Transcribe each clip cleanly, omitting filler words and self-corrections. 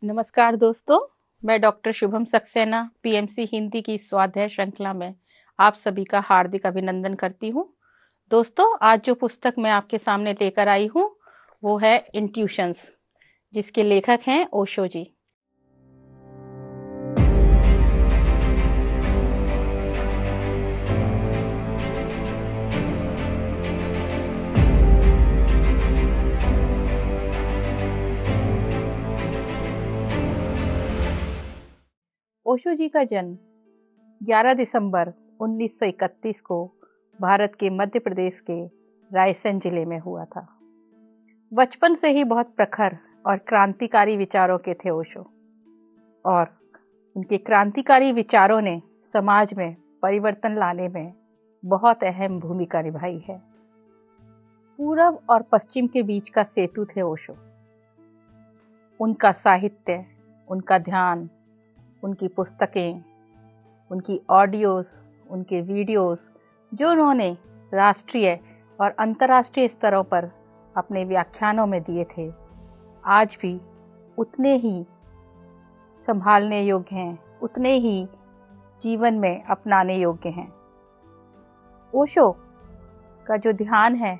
नमस्कार दोस्तों, मैं डॉक्टर शुभम सक्सेना पीएमसी हिंदी की स्वाध्याय श्रृंखला में आप सभी का हार्दिक अभिनंदन करती हूँ। दोस्तों, आज जो पुस्तक मैं आपके सामने लेकर आई हूँ वो है इंट्यूशंस, जिसके लेखक हैं ओशो जी। ओशो जी का जन्म 11 दिसंबर 1931 को भारत के मध्य प्रदेश के रायसेन जिले में हुआ था। बचपन से ही बहुत प्रखर और क्रांतिकारी विचारों के थे ओशो, और उनके क्रांतिकारी विचारों ने समाज में परिवर्तन लाने में बहुत अहम भूमिका निभाई है। पूरब और पश्चिम के बीच का सेतु थे ओशो। उनका साहित्य, उनका ध्यान, उनकी पुस्तकें, उनकी ऑडियोज, उनके वीडियोस जो उन्होंने राष्ट्रीय और अंतर्राष्ट्रीय स्तरों पर अपने व्याख्यानों में दिए थे, आज भी उतने ही संभालने योग्य हैं, उतने ही जीवन में अपनाने योग्य हैं। ओशो का जो ध्यान है,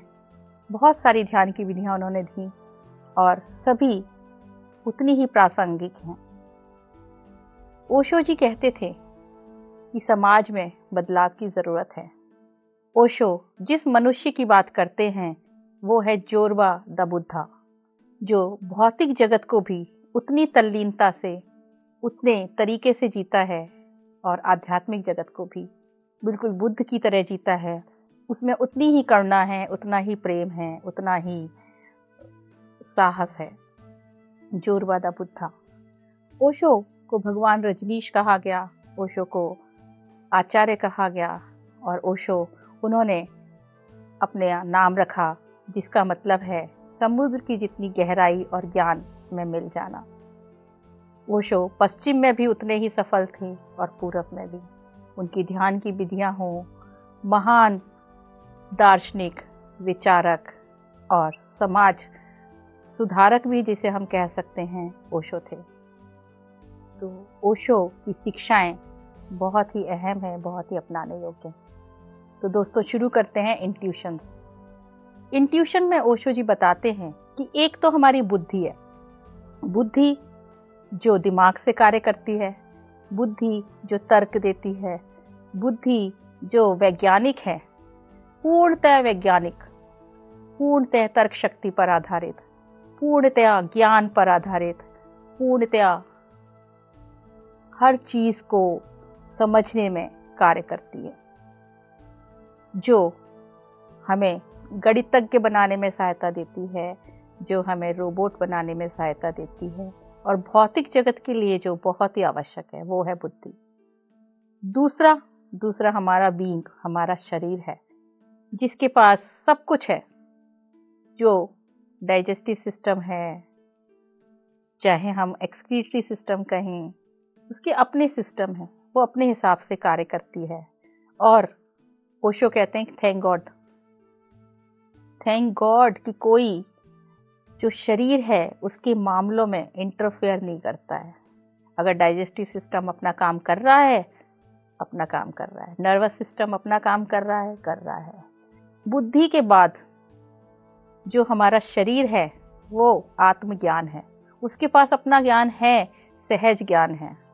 बहुत सारी ध्यान की विधियां उन्होंने दी और सभी उतनी ही प्रासंगिक हैं। ओशो जी कहते थे कि समाज में बदलाव की ज़रूरत है। ओशो जिस मनुष्य की बात करते हैं वो है जोरबा द बुद्धा, जो भौतिक जगत को भी उतनी तल्लीनता से, उतने तरीके से जीता है और आध्यात्मिक जगत को भी बिल्कुल बुद्ध की तरह जीता है। उसमें उतनी ही करुणा है, उतना ही प्रेम है, उतना ही साहस है। जोरबा द बुद्धा। ओशो को भगवान रजनीश कहा गया, ओशो को आचार्य कहा गया, और ओशो उन्होंने अपने नाम रखा जिसका मतलब है समुद्र की जितनी गहराई और ज्ञान में मिल जाना। ओशो पश्चिम में भी उतने ही सफल थे और पूरब में भी। उनकी ध्यान की विधियां हों, महान दार्शनिक, विचारक और समाज सुधारक भी जिसे हम कह सकते हैं, ओशो थे। तो ओशो की शिक्षाएं बहुत ही अहम है, बहुत ही अपनाने योग्य। तो दोस्तों, शुरू करते हैं इंट्यूशंस। इंट्यूशन में ओशो जी बताते हैं कि एक तो हमारी बुद्धि है, बुद्धि जो दिमाग से कार्य करती है, बुद्धि जो तर्क देती है, बुद्धि जो वैज्ञानिक है, पूर्णतः वैज्ञानिक, पूर्णतः तर्क शक्ति पर आधारित, पूर्णतः ज्ञान पर आधारित, पूर्णतः हर चीज को समझने में कार्य करती है, जो हमें गणितज्ञ बनाने में सहायता देती है, जो हमें रोबोट बनाने में सहायता देती है, और भौतिक जगत के लिए जो बहुत ही आवश्यक है वो है बुद्धि। दूसरा हमारा बीइंग, हमारा शरीर है, जिसके पास सब कुछ है, जो डाइजेस्टिव सिस्टम है, चाहे हम एक्सक्रीटरी सिस्टम कहें, उसके अपने सिस्टम है, वो अपने हिसाब से कार्य करती है। और ओशो कहते हैं थैंक गॉड कि कोई जो शरीर है उसके मामलों में इंटरफेयर नहीं करता है। अगर डाइजेस्टिव सिस्टम अपना काम कर रहा है, नर्वस सिस्टम अपना काम कर रहा है। बुद्धि के बाद जो हमारा शरीर है वो आत्मज्ञान है, उसके पास अपना ज्ञान है, सहज ज्ञान है।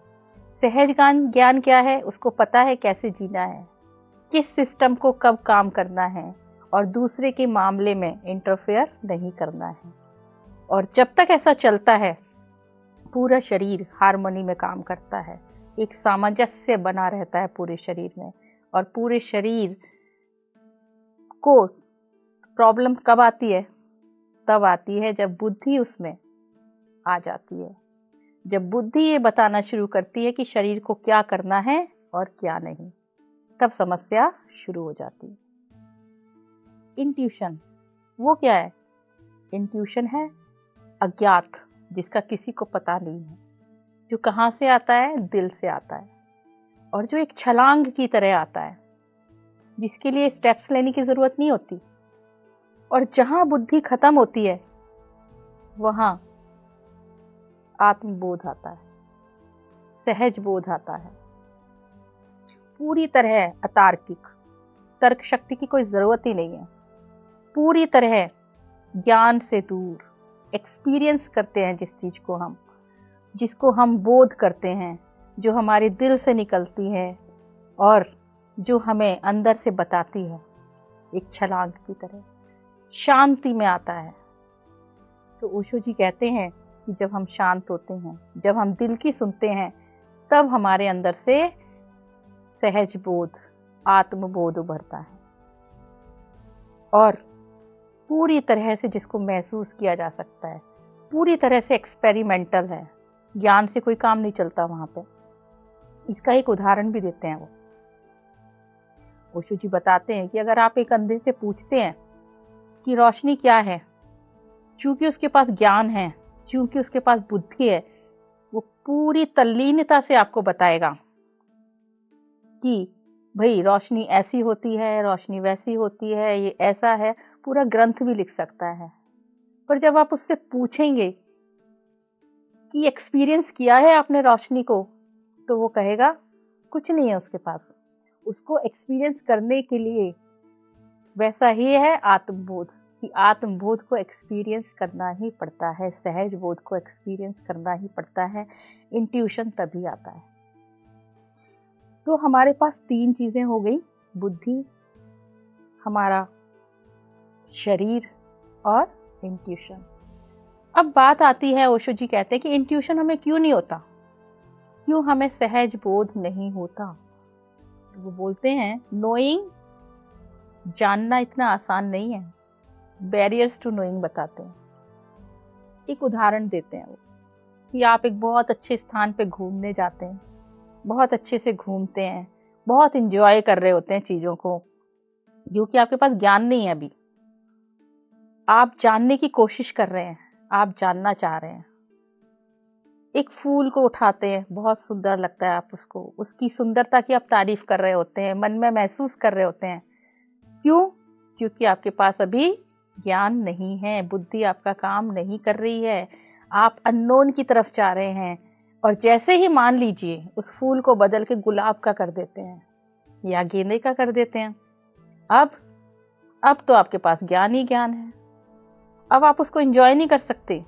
सहज ज्ञान क्या है? उसको पता है कैसे जीना है, किस सिस्टम को कब काम करना है, और दूसरे के मामले में इंटरफेयर नहीं करना है। और जब तक ऐसा चलता है, पूरा शरीर हार्मनी में काम करता है, एक सामंजस्य बना रहता है पूरे शरीर में। और पूरे शरीर को प्रॉब्लम कब आती है? तब आती है जब बुद्धि उसमें आ जाती है, जब बुद्धि ये बताना शुरू करती है कि शरीर को क्या करना है और क्या नहीं, तब समस्या शुरू हो जाती है। इंट्यूशन वो क्या है? इंट्यूशन है अज्ञात, जिसका किसी को पता नहीं है, जो कहाँ से आता है? दिल से आता है, और जो एक छलांग की तरह आता है, जिसके लिए स्टेप्स लेने की जरूरत नहीं होती। और जहाँ बुद्धि खत्म होती है वहाँ आत्मबोध आता है, सहज बोध आता है, पूरी तरह अतार्किक, तर्क शक्ति की कोई ज़रूरत ही नहीं है, पूरी तरह ज्ञान से दूर एक्सपीरियंस करते हैं जिसको हम बोध करते हैं, जो हमारे दिल से निकलती है और जो हमें अंदर से बताती है, एक छलांग की तरह शांति में आता है। तो ओशो जी कहते हैं कि जब हम शांत होते हैं, जब हम दिल की सुनते हैं, तब हमारे अंदर से सहज बोध, आत्मबोध उभरता है और पूरी तरह से जिसको महसूस किया जा सकता है, पूरी तरह से एक्सपेरिमेंटल है। ज्ञान से कोई काम नहीं चलता वहाँ पे। इसका एक उदाहरण भी देते हैं वो। ओशो जी बताते हैं कि अगर आप एक अंधे से पूछते हैं कि रोशनी क्या है, चूंकि उसके पास ज्ञान है, चूंकि उसके पास बुद्धि है, वो पूरी तल्लीनता से आपको बताएगा कि भाई रोशनी ऐसी होती है, रोशनी वैसी होती है, ये ऐसा है, पूरा ग्रंथ भी लिख सकता है। पर जब आप उससे पूछेंगे कि एक्सपीरियंस किया है आपने रोशनी को, तो वो कहेगा कुछ नहीं है उसके पास। उसको एक्सपीरियंस करने के लिए वैसा ही है आत्मबोध, कि आत्मबोध को एक्सपीरियंस करना ही पड़ता है, सहज बोध को एक्सपीरियंस करना ही पड़ता है, इंट्यूशन तभी आता है। तो हमारे पास 3 चीज़ें हो गई, बुद्धि, हमारा शरीर और इंट्यूशन। अब बात आती है, ओशो जी कहते हैं कि इंट्यूशन हमें क्यों नहीं होता, क्यों हमें सहज बोध नहीं होता। तो वो बोलते हैं नोइंग, जानना इतना आसान नहीं है। बैरियर्स टू नोइंग बताते हैं। एक उदाहरण देते हैं वो कि आप एक बहुत अच्छे स्थान पे घूमने जाते हैं, बहुत अच्छे से घूमते हैं, बहुत इंजॉय कर रहे होते हैं चीज़ों को, क्योंकि आपके पास ज्ञान नहीं है अभी, आप जानने की कोशिश कर रहे हैं, आप जानना चाह रहे हैं। एक फूल को उठाते हैं, बहुत सुंदर लगता है, आप उसको, उसकी सुंदरता की आप तारीफ कर रहे होते हैं, मन में महसूस कर रहे होते हैं। क्यों? क्योंकि आपके पास अभी ज्ञान नहीं है, बुद्धि आपका काम नहीं कर रही है, आप अननोन की तरफ जा रहे हैं। और जैसे ही मान लीजिए उस फूल को बदल के गुलाब का कर देते हैं या गेंदे का कर देते हैं, अब तो आपके पास ज्ञान ही ज्ञान है, अब आप उसको एंजॉय नहीं कर सकते।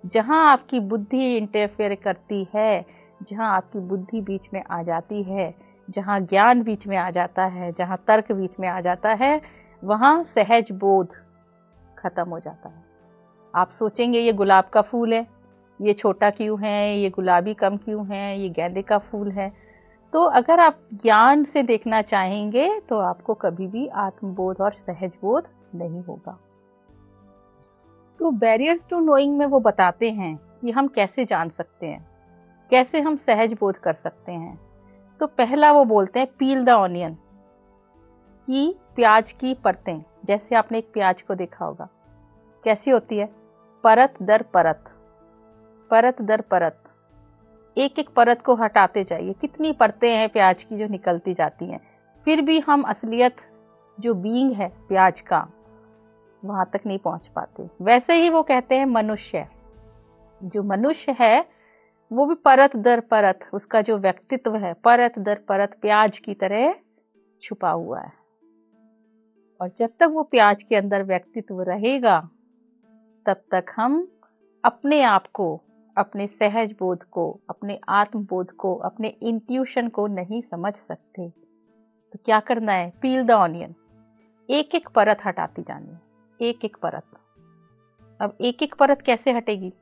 जहाँ आपकी बुद्धि इंटरफेयर करती है, जहाँ आपकी बुद्धि बीच में आ जाती है, जहाँ ज्ञान बीच में आ जाता है, जहाँ तर्क बीच में आ जाता है, वहाँ सहज बोध खत्म हो जाता है। आप सोचेंगे ये गुलाब का फूल है, ये छोटा क्यों है, ये गुलाबी कम क्यों है, ये गेंदे का फूल है। तो अगर आप ज्ञान से देखना चाहेंगे तो आपको कभी भी आत्मबोध और सहज बोध नहीं होगा। तो बैरियर्स टू नोइंग में वो बताते हैं कि हम कैसे जान सकते हैं, कैसे हम सहज बोध कर सकते हैं। तो पहला वो बोलते हैं पील द ऑनियन, कि प्याज की परतें, जैसे आपने एक प्याज को देखा होगा कैसी होती है, परत दर परत, परत दर परत, एक एक परत को हटाते जाइए, कितनी परतें हैं प्याज की जो निकलती जाती हैं, फिर भी हम असलियत जो बीइंग है प्याज का, वहां तक नहीं पहुंच पाते। वैसे ही वो कहते हैं मनुष्य, जो मनुष्य है वो भी परत दर परत, उसका जो व्यक्तित्व है परत दर परत प्याज की तरह छुपा हुआ है। और जब तक वो प्याज के अंदर व्यक्तित्व रहेगा, तब तक हम अपने आप को, अपने सहज बोध को, अपने आत्मबोध को, अपने इंट्यूशन को नहीं समझ सकते। तो क्या करना है, पील द ऑनियन, एक एक परत हटाती जानी है, एक एक परत। अब एक एक परत कैसे हटेगी,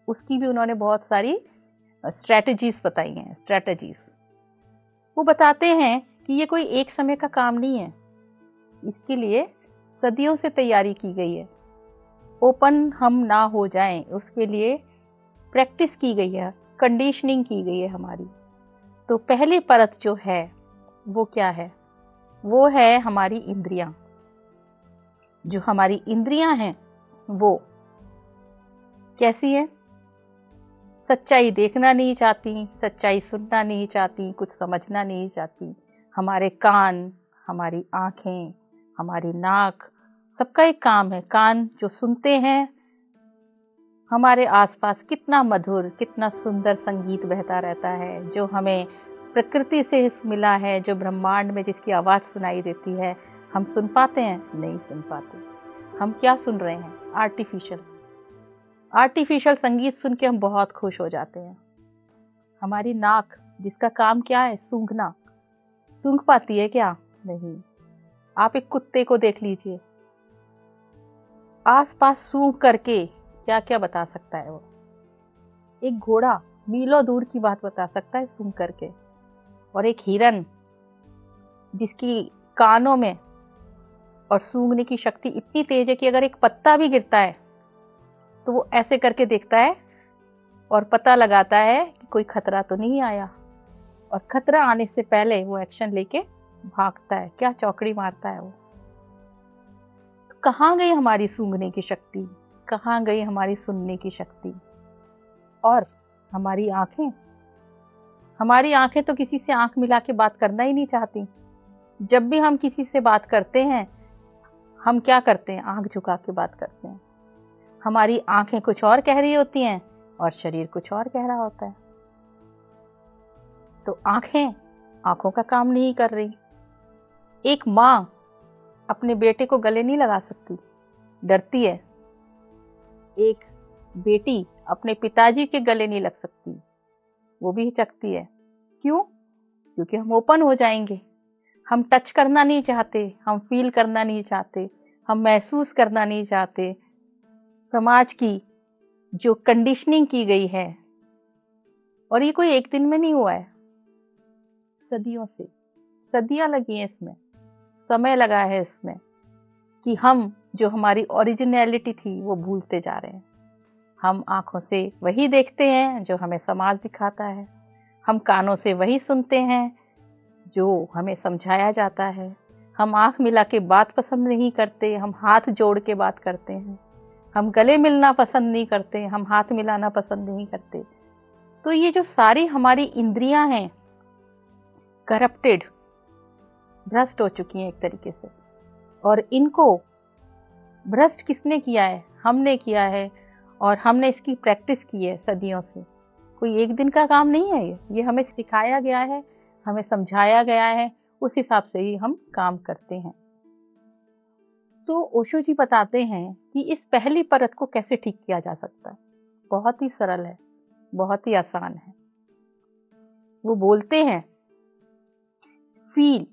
उसकी भी उन्होंने बहुत सारी स्ट्रैटेजीज बताई हैं। स्ट्रैटेजीज वो बताते हैं कि ये कोई एक समय का काम नहीं है, इसके लिए सदियों से तैयारी की गई है। ओपन हम ना हो जाएं उसके लिए प्रैक्टिस की गई है, कंडीशनिंग की गई है हमारी। तो पहली परत जो है वो क्या है, वो है हमारी इंद्रियां। जो हमारी इंद्रियां हैं वो कैसी है, सच्चाई देखना नहीं चाहती, सच्चाई सुनना नहीं चाहती, कुछ समझना नहीं चाहती। हमारे कान, हमारी आँखें, हमारी नाक, सबका एक काम है। कान जो सुनते हैं हमारे आसपास कितना मधुर, कितना सुंदर संगीत बहता रहता है, जो हमें प्रकृति से मिला है, जो ब्रह्मांड में जिसकी आवाज़ सुनाई देती है। हम सुन पाते हैं? नहीं सुन पाते। हम क्या सुन रहे हैं? आर्टिफिशियल संगीत सुन के हम बहुत खुश हो जाते हैं। हमारी नाक, जिसका काम क्या है? सूंघना, सूंघ पाती है क्या? नहीं। आप एक कुत्ते को देख लीजिए, आसपास सूंघ करके क्या क्या बता सकता है वो। एक घोड़ा मीलों दूर की बात बता सकता है सूंघ करके। और एक हिरन, जिसकी कानों में और सूंघने की शक्ति इतनी तेज है कि अगर एक पत्ता भी गिरता है तो वो ऐसे करके देखता है और पता लगाता है कि कोई खतरा तो नहीं आया, और खतरा आने से पहले वो एक्शन लेके भागता है। क्या चौकड़ी मारता है वो। तो कहाँ गई हमारी सूंघने की शक्ति? कहाँ गई हमारी सुनने की शक्ति? और हमारी आंखें, हमारी आंखें तो किसी से आंख मिला के बात करना ही नहीं चाहती। जब भी हम किसी से बात करते हैं, हम क्या करते हैं? आंख झुका के बात करते हैं। हमारी आंखें कुछ और कह रही होती हैं और शरीर कुछ और कह रहा होता है। तो आंखें आंखों का काम नहीं कर रही। एक माँ अपने बेटे को गले नहीं लगा सकती, डरती है। एक बेटी अपने पिताजी के गले नहीं लग सकती, वो भी हिचकती है। क्यों? क्योंकि हम ओपन हो जाएंगे। हम टच करना नहीं चाहते, हम फील करना नहीं चाहते, हम महसूस करना नहीं चाहते। समाज की जो कंडीशनिंग की गई है, और ये कोई एक दिन में नहीं हुआ है, सदियों से, सदियां लगी हैं इसमें, समय लगा है इसमें, कि हम जो हमारी ओरिजिनलिटी थी वो भूलते जा रहे हैं। हम आंखों से वही देखते हैं जो हमें समाज दिखाता है, हम कानों से वही सुनते हैं जो हमें समझाया जाता है, हम आंख मिला के बात पसंद नहीं करते, हम हाथ जोड़ के बात करते हैं, हम गले मिलना पसंद नहीं करते, हम हाथ मिलाना पसंद नहीं करते। तो ये जो सारी हमारी इंद्रियां हैं, करप्टेड, भ्रष्ट हो चुकी हैं एक तरीके से। और इनको भ्रष्ट किसने किया है? हमने किया है, और हमने इसकी प्रैक्टिस की है सदियों से। कोई एक दिन का काम नहीं है ये हमें सिखाया गया है, हमें समझाया गया है, उस हिसाब से ही हम काम करते हैं। तो ओशो जी बताते हैं कि इस पहली परत को कैसे ठीक किया जा सकता है। बहुत ही सरल है, बहुत ही आसान है। वो बोलते हैं, फील,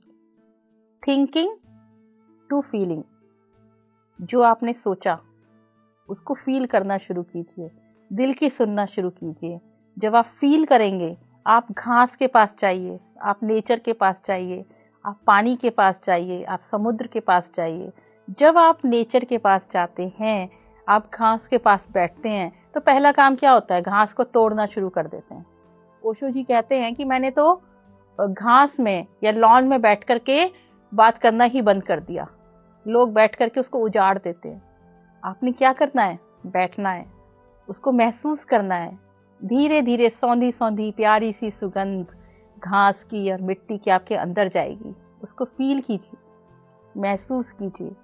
थिंकिंग टू फीलिंग। जो आपने सोचा उसको फील करना शुरू कीजिए, दिल की सुनना शुरू कीजिए। जब आप फील करेंगे, आप घास के पास जाइए, आप नेचर के पास जाइए, आप पानी के पास जाइए, आप समुद्र के पास जाइए। जब आप नेचर के पास जाते हैं, आप घास के पास बैठते हैं, तो पहला काम क्या होता है? घास को तोड़ना शुरू कर देते हैं। ओशो जी कहते हैं कि मैंने तो घास में या लॉन में बैठ करके बात करना ही बंद कर दिया। लोग बैठ करके उसको उजाड़ देते हैं। आपने क्या करना है? बैठना है, उसको महसूस करना है। धीरे धीरे सौंधी सौंधी प्यारी सी सुगंध घास की और मिट्टी की आपके अंदर जाएगी। उसको फील कीजिए, महसूस कीजिए,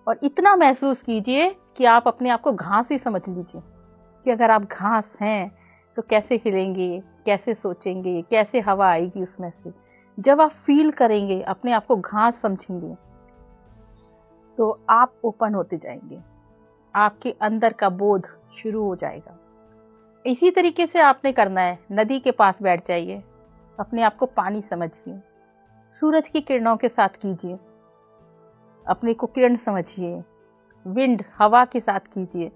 और इतना महसूस कीजिए कि आप अपने आप को घास ही समझ लीजिए कि अगर आप घास हैं तो कैसे हिलेंगे, कैसे सोचेंगे, कैसे हवा आएगी उसमें से। जब आप फील करेंगे, अपने आप को घास समझेंगे, तो आप ओपन होते जाएंगे, आपके अंदर का बोध शुरू हो जाएगा। इसी तरीके से आपने करना है। नदी के पास बैठ जाइए, अपने आप को पानी समझिए, सूरज की किरणों के साथ कीजिए, अपने को किरण समझिए, विंड, हवा के साथ कीजिए।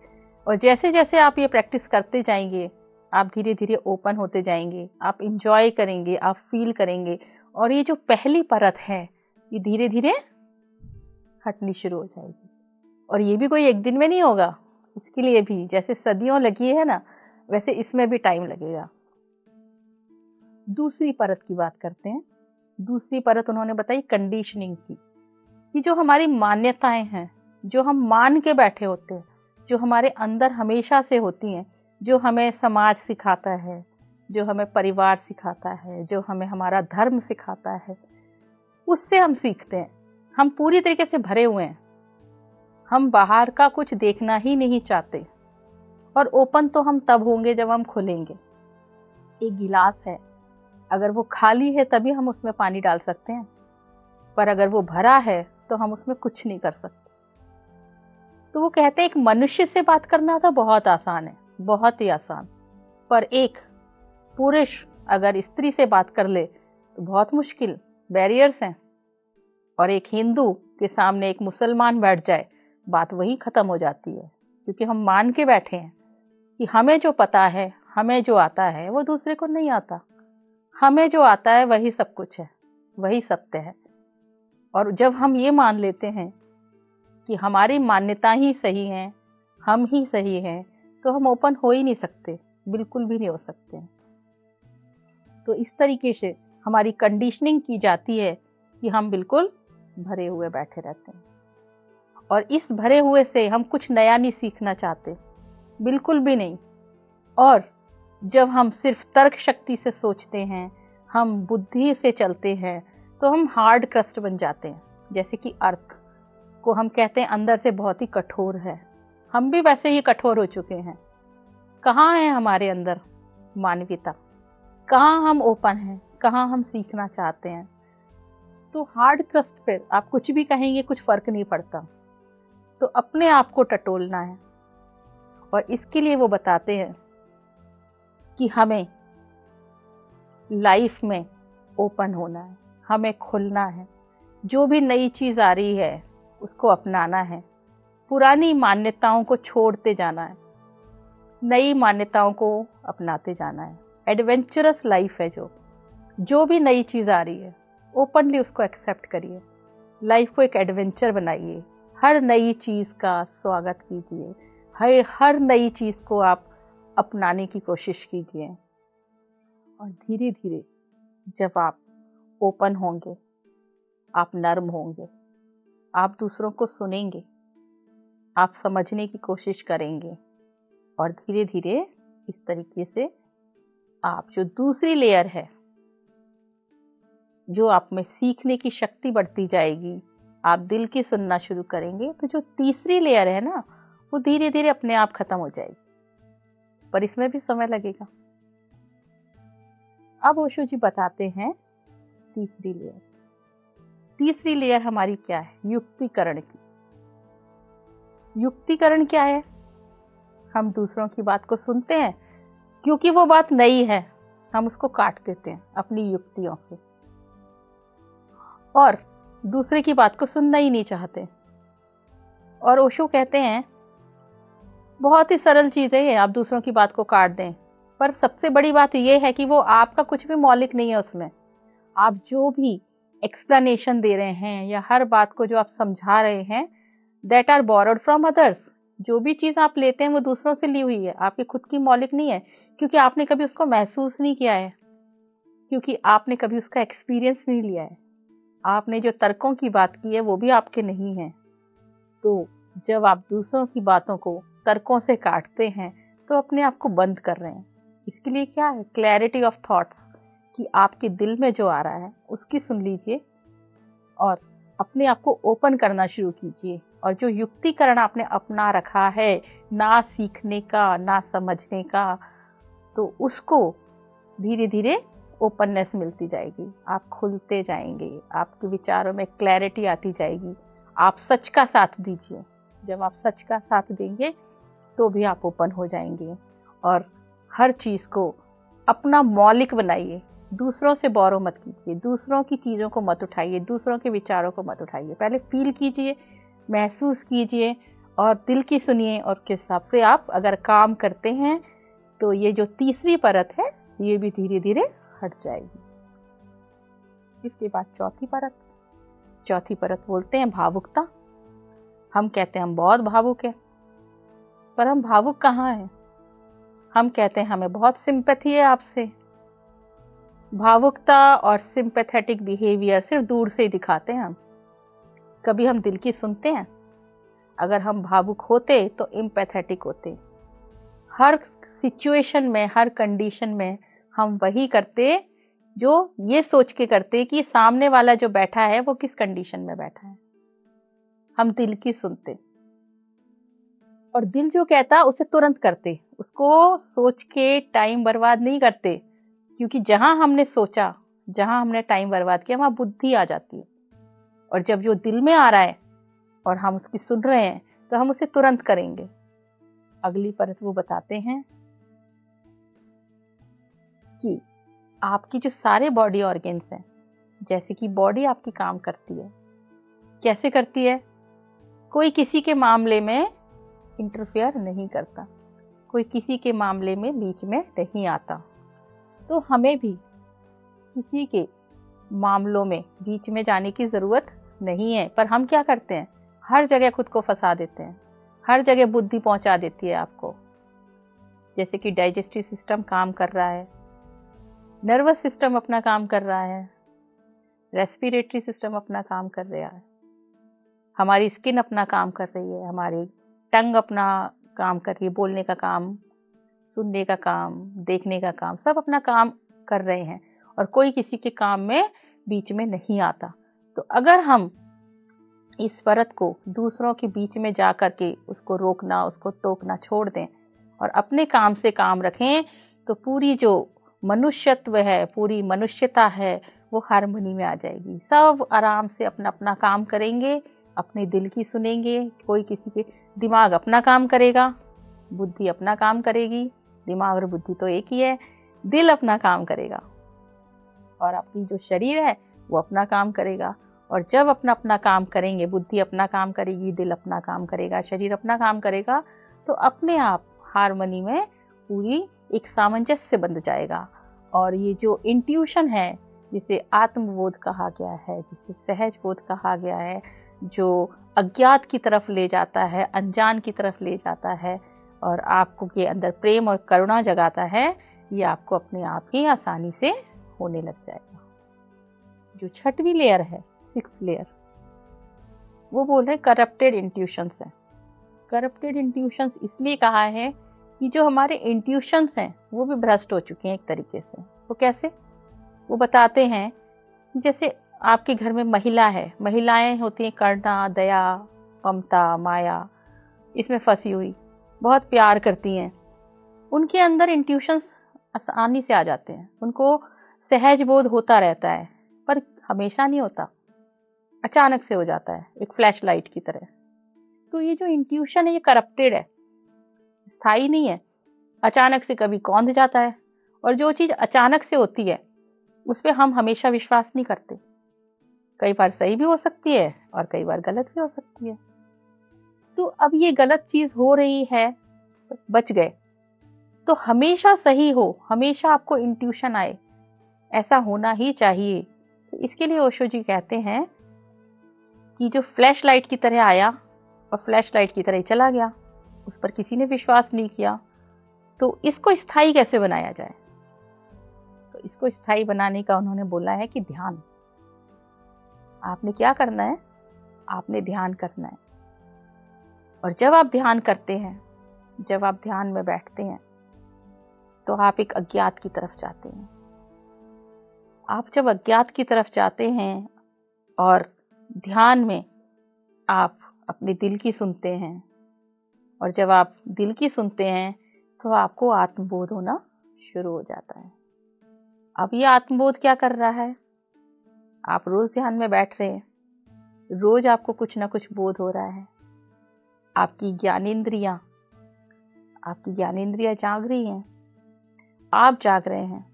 और जैसे जैसे आप ये प्रैक्टिस करते जाएंगे, आप धीरे धीरे ओपन होते जाएंगे, आप इंजॉय करेंगे, आप फील करेंगे, और ये जो पहली परत है ये धीरे धीरे हटनी शुरू हो जाएगी। और ये भी कोई एक दिन में नहीं होगा, इसके लिए भी जैसे सदियों लगी है ना, वैसे इसमें भी टाइम लगेगा। दूसरी परत की बात करते हैं। दूसरी परत उन्होंने बताई कंडीशनिंग की, कि जो हमारी मान्यताएं हैं, जो हम मान के बैठे होते हैं, जो हमारे अंदर हमेशा से होती हैं, जो हमें समाज सिखाता है, जो हमें परिवार सिखाता है, जो हमें हमारा धर्म सिखाता है, उससे हम सीखते हैं। हम पूरी तरीके से भरे हुए हैं, हम बाहर का कुछ देखना ही नहीं चाहते। और ओपन तो हम तब होंगे जब हम खुलेंगे। एक गिलास है, अगर वो खाली है तभी हम उसमें पानी डाल सकते हैं, पर अगर वो भरा है तो हम उसमें कुछ नहीं कर सकते। तो वो कहते हैं एक मनुष्य से बात करना तो बहुत आसान है, बहुत ही आसान, पर एक पुरुष अगर स्त्री से बात कर ले तो बहुत मुश्किल, बैरियर्स हैं। और एक हिंदू के सामने एक मुसलमान बैठ जाए, बात वही खत्म हो जाती है, क्योंकि हम मान के बैठे हैं कि हमें जो पता है, हमें जो आता है वो दूसरे को नहीं आता। हमें जो आता है वही सब कुछ है, वही सत्य है। और जब हम ये मान लेते हैं कि हमारी मान्यता ही सही है, हम ही सही हैं, तो हम ओपन हो ही नहीं सकते, बिल्कुल भी नहीं हो सकते। तो इस तरीके से हमारी कंडीशनिंग की जाती है कि हम बिल्कुल भरे हुए बैठे रहते हैं, और इस भरे हुए से हम कुछ नया नहीं सीखना चाहते, बिल्कुल भी नहीं। और जब हम सिर्फ तर्क शक्ति से सोचते हैं, हम बुद्धि से चलते हैं, तो हम हार्ड क्रस्ट बन जाते हैं। जैसे कि अर्थ को हम कहते हैं अंदर से बहुत ही कठोर है, हम भी वैसे ही कठोर हो चुके हैं। कहाँ है हमारे अंदर मानवीयता? कहाँ हम ओपन हैं? कहाँ हम सीखना चाहते हैं? तो हार्ड क्रस्ट पे आप कुछ भी कहेंगे, कुछ फर्क नहीं पड़ता। तो अपने आप को टटोलना है, और इसके लिए वो बताते हैं कि हमें लाइफ में ओपन होना है, हमें खुलना है। जो भी नई चीज़ आ रही है उसको अपनाना है, पुरानी मान्यताओं को छोड़ते जाना है, नई मान्यताओं को अपनाते जाना है। एडवेंचरस लाइफ है जो भी नई चीज़ आ रही है ओपनली उसको एक्सेप्ट करिए, लाइफ को एक एडवेंचर बनाइए, हर नई चीज़ का स्वागत कीजिए, हर नई चीज़ को आप अपनाने की कोशिश कीजिए। और धीरे धीरे जब आप ओपन होंगे, आप नर्म होंगे, आप दूसरों को सुनेंगे, आप समझने की कोशिश करेंगे, और धीरे धीरे इस तरीके से आप जो दूसरी लेयर है, जो आप में सीखने की शक्ति बढ़ती जाएगी, आप दिल की सुनना शुरू करेंगे, तो जो तीसरी लेयर है ना, वो धीरे धीरे अपने आप खत्म हो जाएगी, पर इसमें भी समय लगेगा। अब ओशो जी बताते हैं तीसरी लेयर। तीसरी लेयर हमारी क्या है? युक्तिकरण की। युक्तिकरण क्या है? हम दूसरों की बात को सुनते हैं, क्योंकि वो बात नई है, हम उसको काट देते हैं अपनी युक्तियों से, और दूसरे की बात को सुनना ही नहीं चाहते। और ओशो कहते हैं बहुत ही सरल चीज़ है ये, आप दूसरों की बात को काट दें, पर सबसे बड़ी बात यह है कि वो आपका कुछ भी मौलिक नहीं है उसमें। आप जो भी एक्सप्लेनेशन दे रहे हैं या हर बात को जो आप समझा रहे हैं, that are borrowed from others. जो भी चीज़ आप लेते हैं वो दूसरों से ली हुई है, आपकी खुद की मौलिक नहीं है, क्योंकि आपने कभी उसको महसूस नहीं किया है, क्योंकि आपने कभी उसका एक्सपीरियंस नहीं लिया है। आपने जो तर्कों की बात की है वो भी आपके नहीं है। तो जब आप दूसरों की बातों को तर्कों से काटते हैं तो अपने आप को बंद कर रहे हैं। इसके लिए क्या है? क्लैरिटी ऑफ थॉट्स, कि आपके दिल में जो आ रहा है उसकी सुन लीजिए और अपने आप को ओपन करना शुरू कीजिए। और जो युक्तिकरण आपने अपना रखा है, ना सीखने का ना समझने का, तो उसको धीरे धीरे ओपननेस मिलती जाएगी, आप खुलते जाएंगे, आपके विचारों में क्लैरिटी आती जाएगी। आप सच का साथ दीजिए, जब आप सच का साथ देंगे तो भी आप ओपन हो जाएंगे। और हर चीज़ को अपना मौलिक बनाइए, दूसरों से बोरो मत कीजिए, दूसरों की चीज़ों को मत उठाइए, दूसरों के विचारों को मत उठाइए। पहले फील कीजिए, महसूस कीजिए और दिल की सुनिए, और किस हिसाब से आप अगर काम करते हैं तो ये जो तीसरी परत है ये भी धीरे धीरे हट जाएगी। इसके बाद चौथी परत बोलते हैं भावुकता। हम कहते हैं हम बहुत भावुक हैं, पर हम भावुक कहाँ हैं? हम कहते हैं हमें बहुत सिंपैथी है आपसे। भावुकता और सिंपैथेटिक बिहेवियर सिर्फ दूर से ही दिखाते हैं हम, कभी हम दिल की सुनते हैं? अगर हम भावुक होते तो एम्पैथेटिक होते। हर सिचुएशन में, हर कंडीशन में हम वही करते जो ये सोच के करते कि सामने वाला जो बैठा है वो किस कंडीशन में बैठा है। हम दिल की सुनते। और दिल जो कहता उसे तुरंत करते, उसको सोच के टाइम बर्बाद नहीं करते, क्योंकि जहां हमने सोचा, जहां हमने टाइम बर्बाद किया, वहां बुद्धि आ जाती है। और जब जो दिल में आ रहा है और हम उसकी सुन रहे हैं तो हम उसे तुरंत करेंगे। अगली परत वो बताते हैं कि आपकी जो सारे बॉडी ऑर्गन्स हैं, जैसे कि बॉडी आपकी काम करती है, कैसे करती है? कोई किसी के मामले में इंटरफेयर नहीं करता, कोई किसी के मामले में बीच में नहीं आता। तो हमें भी किसी के मामलों में बीच में जाने की ज़रूरत नहीं है। पर हम क्या करते हैं? हर जगह खुद को फंसा देते हैं, हर जगह बुद्धि पहुंचा देती है आपको। जैसे कि डाइजेस्टिव सिस्टम काम कर रहा है, नर्वस सिस्टम अपना काम कर रहा है, रेस्पिरेटरी सिस्टम अपना काम कर रहा है, हमारी स्किन अपना काम कर रही है, हमारी टंग अपना काम कर रही है, बोलने का काम, सुनने का काम, देखने का काम, सब अपना काम कर रहे हैं और कोई किसी के काम में बीच में नहीं आता। तो अगर हम इस परत को दूसरों के बीच में जा कर के उसको रोकना, उसको टोकना छोड़ दें और अपने काम से काम रखें, तो पूरी जो मनुष्यत्व है, पूरी मनुष्यता है, वो हार्मनी में आ जाएगी। सब आराम से अपना अपना काम करेंगे, अपने दिल की सुनेंगे, कोई किसी के, दिमाग अपना काम करेगा, बुद्धि अपना काम करेगी, दिमाग और बुद्धि तो एक ही है, दिल अपना काम करेगा और आपकी जो शरीर है वो अपना काम करेगा। और जब अपना अपना काम करेंगे, बुद्धि अपना काम करेगी, दिल अपना काम करेगा, शरीर अपना काम करेगा, तो अपने आप हार्मनी में पूरी एक सामंजस्य बन जाएगा। और ये जो इंट्यूशन है, जिसे आत्मबोध कहा गया है, जिसे सहज बोध कहा गया है, जो अज्ञात की तरफ ले जाता है, अनजान की तरफ ले जाता है और आपको के अंदर प्रेम और करुणा जगाता है, ये आपको अपने आप ही आसानी से होने लग जाएगा। जो छठवीं लेयर है, 6th लेयर, वो बोल रहे करप्टेड इंट्यूशंस है। करप्टेड इंट्यूशंस इसलिए कहा है कि जो हमारे इंट्यूशंस हैं वो भी भ्रष्ट हो चुके हैं एक तरीके से। वो कैसे? वो बताते हैं कि जैसे आपके घर में महिला है, महिलाएं होती हैं करुणा, दया, ममता, माया, इसमें फंसी हुई, बहुत प्यार करती हैं। उनके अंदर इंट्यूशंस आसानी से आ जाते हैं, उनको सहज बोध होता रहता है, पर हमेशा नहीं होता, अचानक से हो जाता है, एक फ्लैश लाइट की तरह। तो ये जो इंट्यूशन है ये करप्टेड है, स्थायी नहीं है, अचानक से कभी कौंध जाता है। और जो चीज़ अचानक से होती है उस पर हम हमेशा विश्वास नहीं करते, कई बार सही भी हो सकती है और कई बार गलत भी हो सकती है। तो अब ये गलत चीज़ हो रही है, बच गए, तो हमेशा सही हो, हमेशा आपको इंट्यूशन आए, ऐसा होना ही चाहिए। तो इसके लिए ओशो जी कहते हैं कि जो फ्लैश लाइट की तरह आया और फ्लैश लाइट की तरह ही चला गया, उस पर किसी ने विश्वास नहीं किया, तो इसको स्थायी कैसे बनाया जाए? तो इसको स्थायी बनाने का उन्होंने बोला है कि ध्यान। आपने क्या करना है? आपने ध्यान करना है। और जब आप ध्यान करते हैं, जब आप ध्यान में बैठते हैं, तो आप एक अज्ञात की तरफ जाते हैं। आप जब अज्ञात की तरफ जाते हैं और ध्यान में आप अपने दिल की सुनते हैं, और जब आप दिल की सुनते हैं तो आपको आत्मबोध होना शुरू हो जाता है। अब ये आत्मबोध क्या कर रहा है? आप रोज ध्यान में बैठ रहे हैं, रोज आपको कुछ ना कुछ बोध हो रहा है, आपकी ज्ञानेंद्रियां जाग रही हैं, आप जाग रहे हैं,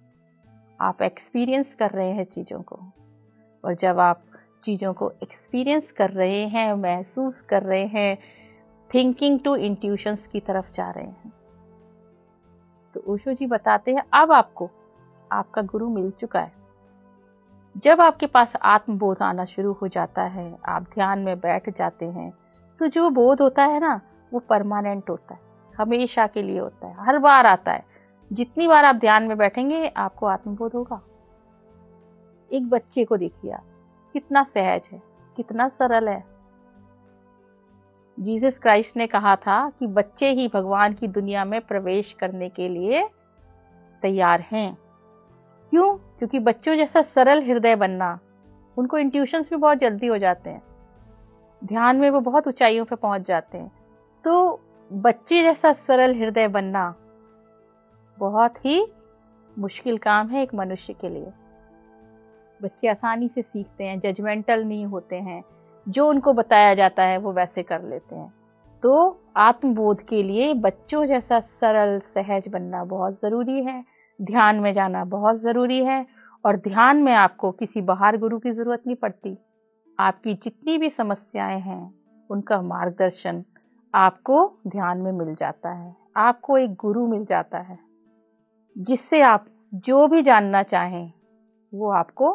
आप एक्सपीरियंस कर रहे हैं चीज़ों को। और जब आप चीज़ों को एक्सपीरियंस कर रहे हैं, महसूस कर रहे हैं, थिंकिंग टू इंट्यूशंस की तरफ जा रहे हैं, तो ओशो जी बताते हैं अब आपको आपका गुरु मिल चुका है। जब आपके पास आत्मबोध आना शुरू हो जाता है, आप ध्यान में बैठ जाते हैं, तो जो बोध होता है ना, वो परमानेंट होता है, हमेशा के लिए होता है, हर बार आता है। जितनी बार आप ध्यान में बैठेंगे आपको आत्मबोध होगा। एक बच्चे को देखिए आप, कितना सहज है, कितना सरल है। जीसस क्राइस्ट ने कहा था कि बच्चे ही भगवान की दुनिया में प्रवेश करने के लिए तैयार हैं। क्यों? क्योंकि बच्चों जैसा सरल हृदय बनना, उनको इंट्यूशंस भी बहुत जल्दी हो जाते हैं, ध्यान में वो बहुत ऊंचाइयों पे पहुंच जाते हैं। तो बच्चे जैसा सरल हृदय बनना बहुत ही मुश्किल काम है एक मनुष्य के लिए। बच्चे आसानी से सीखते हैं, जजमेंटल नहीं होते हैं, जो उनको बताया जाता है वो वैसे कर लेते हैं। तो आत्मबोध के लिए बच्चों जैसा सरल सहज बनना बहुत ज़रूरी है। ध्यान में जाना बहुत ज़रूरी है, और ध्यान में आपको किसी बाहर गुरु की ज़रूरत नहीं पड़ती। आपकी जितनी भी समस्याएं हैं उनका मार्गदर्शन आपको ध्यान में मिल जाता है। आपको एक गुरु मिल जाता है जिससे आप जो भी जानना चाहें वो आपको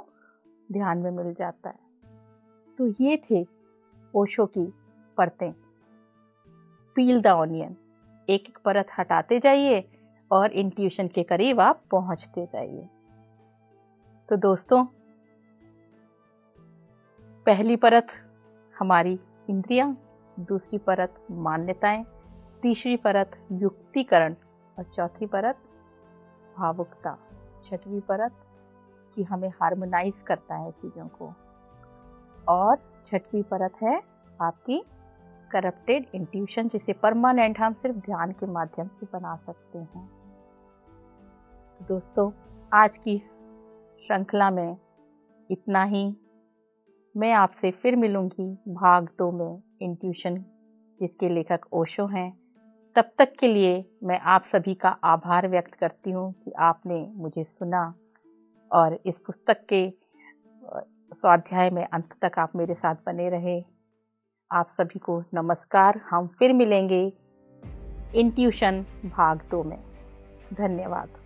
ध्यान में मिल जाता है। तो ये थे ओशो की परतें। पील द ऑनियन, एक एक परत हटाते जाइए और इंट्यूशन के करीब आप पहुंचते जाइए। तो दोस्तों, पहली परत हमारी इंद्रियां, दूसरी परत मान्यताएं, तीसरी परत युक्तिकरण और चौथी परत भावुकता, छठवीं परत कि हमें हार्मोनाइज करता है चीज़ों को, और छठवीं परत है आपकी करप्टेड इंट्यूशन, जिसे परमानेंट हम सिर्फ ध्यान के माध्यम से बना सकते हैं। तो दोस्तों, आज की इस श्रृंखला में इतना ही। मैं आपसे फिर मिलूंगी भाग 2 में, इंट्यूशन, जिसके लेखक ओशो हैं। तब तक के लिए मैं आप सभी का आभार व्यक्त करती हूँ कि आपने मुझे सुना और इस पुस्तक के स्वाध्याय में अंत तक आप मेरे साथ बने रहे। आप सभी को नमस्कार। हम फिर मिलेंगे इंट्यूशन भाग 2 में। धन्यवाद।